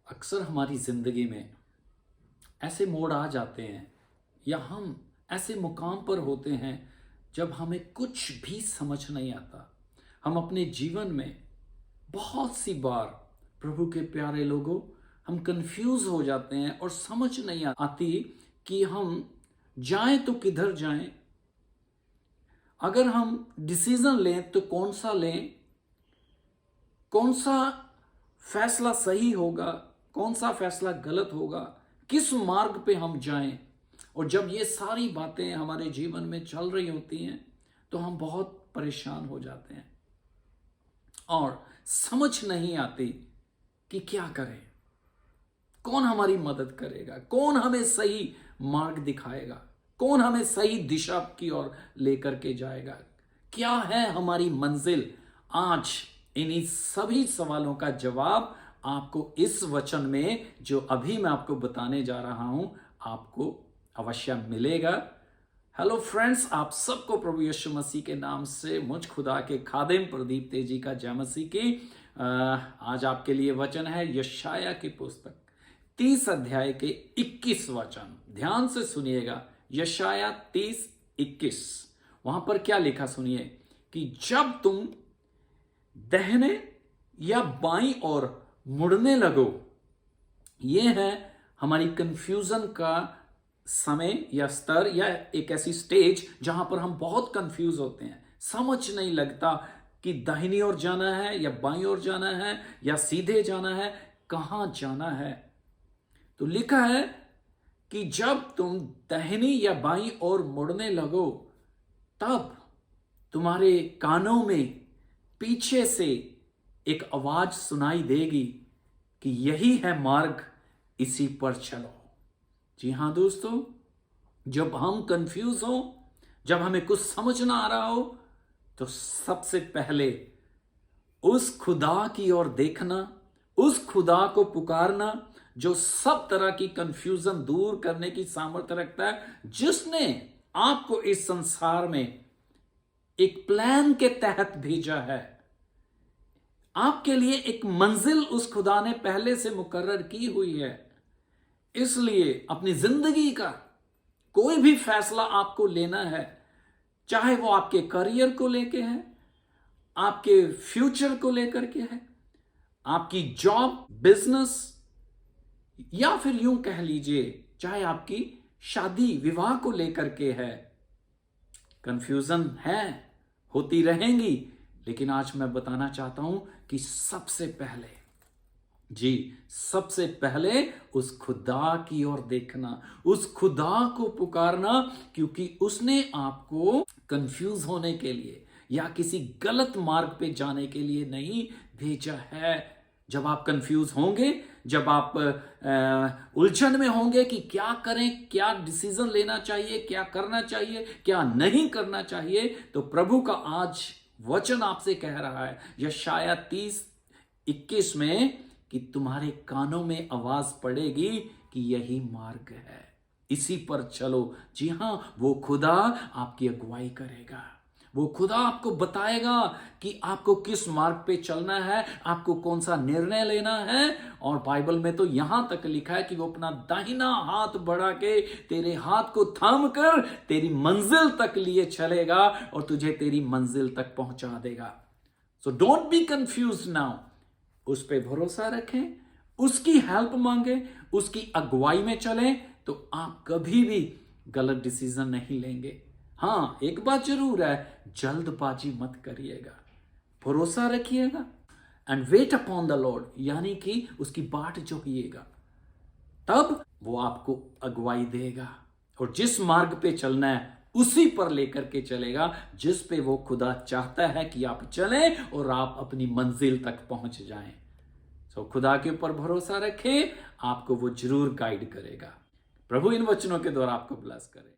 अक्सर हमारी ज़िंदगी में ऐसे मोड़ आ जाते हैं या हम ऐसे मुकाम पर होते हैं जब हमें कुछ भी समझ नहीं आता। हम अपने जीवन में बहुत सी बार प्रभु के प्यारे लोगों हम कंफ्यूज हो जाते हैं और समझ नहीं आती कि हम जाएं तो किधर जाएं। अगर हम डिसीजन लें तो कौन सा लें, कौन सा फैसला सही होगा, कौन सा फैसला गलत होगा, किस मार्ग पे हम जाएं। और जब ये सारी बातें हमारे जीवन में चल रही होती हैं तो हम बहुत परेशान हो जाते हैं और समझ नहीं आती कि क्या करें, कौन हमारी मदद करेगा, कौन हमें सही मार्ग दिखाएगा, कौन हमें सही दिशा की ओर लेकर के जाएगा, क्या है हमारी मंजिल। आज इन्हीं सभी सवालों का जवाब आपको इस वचन में जो अभी मैं आपको बताने जा रहा हूं आपको अवश्य मिलेगा। हेलो फ्रेंड्स, आप सबको प्रभु यीशु मसीह के नाम से मुझ खुदा के खादिम प्रदीप तेजी का जय मसीह की। आज आपके लिए वचन है यशाया की पुस्तक 30 अध्याय के 21 वचन। ध्यान से सुनिएगा, यशाया 30:21। वहां पर क्या लिखा सुनिए कि जब तुम दाहिने या बाईं ओर मुड़ने लगो, ये है हमारी कंफ्यूजन का समय या स्तर या एक ऐसी स्टेज जहां पर हम बहुत कंफ्यूज होते हैं, समझ नहीं लगता कि दाहिनी ओर जाना है या बाईं ओर जाना है या सीधे जाना है, कहां जाना है। तो लिखा है कि जब तुम दाहिनी या बाईं ओर मुड़ने लगो तब तुम्हारे कानों में पीछे से एक आवाज सुनाई देगी कि यही है मार्ग, इसी पर चलो। जी हां दोस्तों, जब हम कंफ्यूज हो, जब हमें कुछ समझ ना आ रहा हो, तो सबसे पहले उस खुदा की ओर देखना, उस खुदा को पुकारना जो सब तरह की कंफ्यूजन दूर करने की सामर्थ्य रखता है, जिसने आपको इस संसार में एक प्लान के तहत भेजा है। आपके लिए एक मंजिल उस खुदा ने पहले से मुकर्रर की हुई है। इसलिए अपनी जिंदगी का कोई भी फैसला आपको लेना है, चाहे वो आपके करियर को लेके है, आपके फ्यूचर को लेकर के है, आपकी जॉब, बिजनेस, या फिर यूं कह लीजिए चाहे आपकी शादी विवाह को लेकर के है। कंफ्यूजन है, होती रहेंगी, लेकिन आज मैं बताना चाहता हूं कि सबसे पहले उस खुदा की ओर देखना, उस खुदा को पुकारना, क्योंकि उसने आपको कंफ्यूज होने के लिए या किसी गलत मार्ग पे जाने के लिए नहीं भेजा है। जब आप कंफ्यूज होंगे, जब आप उलझन में होंगे कि क्या करें, क्या डिसीजन लेना चाहिए, क्या करना चाहिए, क्या नहीं करना चाहिए, तो प्रभु का आज वचन आपसे कह रहा है यशाया 30:21 में कि तुम्हारे कानों में आवाज पड़ेगी कि यही मार्ग है, इसी पर चलो। जी हां, वो खुदा आपकी अगुवाई करेगा, वो खुदा आपको बताएगा कि आपको किस मार्ग पे चलना है, आपको कौन सा निर्णय लेना है। और बाइबल में तो यहां तक लिखा है कि वो अपना दाहिना हाथ बढ़ा के तेरे हाथ को थाम कर तेरी मंजिल तक लिए चलेगा और तुझे तेरी मंजिल तक पहुंचा देगा। So don't be confuse now. उस पे भरोसा रखें, उसकी हेल्प मांगे, उसकी अगुवाई में चलें, तो आप कभी भी गलत डिसीजन नहीं लेंगे। हां, एक बात जरूर है, जल्दबाजी मत करिएगा, भरोसा रखिएगा and weight upon the Lord, यानी कि उसकी बाट जोहिएगा, तब वो आपको अगुवाई देगा और जिस मार्ग पे चलना है उसी पर लेकर के चलेगा, जिस पे वो खुदा चाहता है कि आप चलें और आप अपनी मंजिल तक पहुंच जाएं। सो खुदा के ऊपर भरोसा रखें, आपको वो जरूर गाइड करेगा। प्रभु इन वचनों के द्वारा आपको ब्लेस करे।